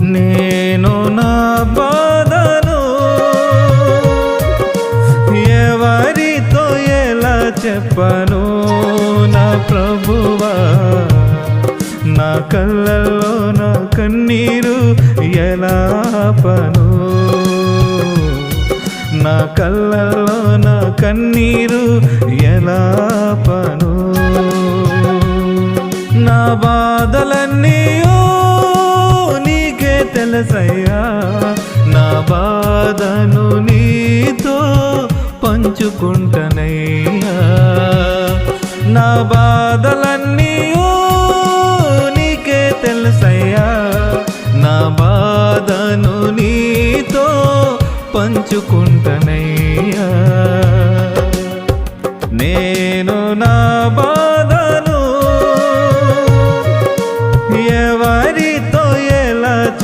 నేను నా బాధను ఎవరితో ఎలా చెప్పను నా ప్రభువా, నా కళ్ళల్లో నా కన్నీరు ఎలా ఆపను, నా కళ్ళల్లో నా కన్నీరు ఎలా ఆపను. నా బాధలన్నీ నీకే తెలుసయ్యా, నా బాధను నీతో పంచుకుంటనయ్యా. నా బాధలన్నీ నీకే తెలుసయ్యా, నా బాధను నీతో పంచుకుంటను.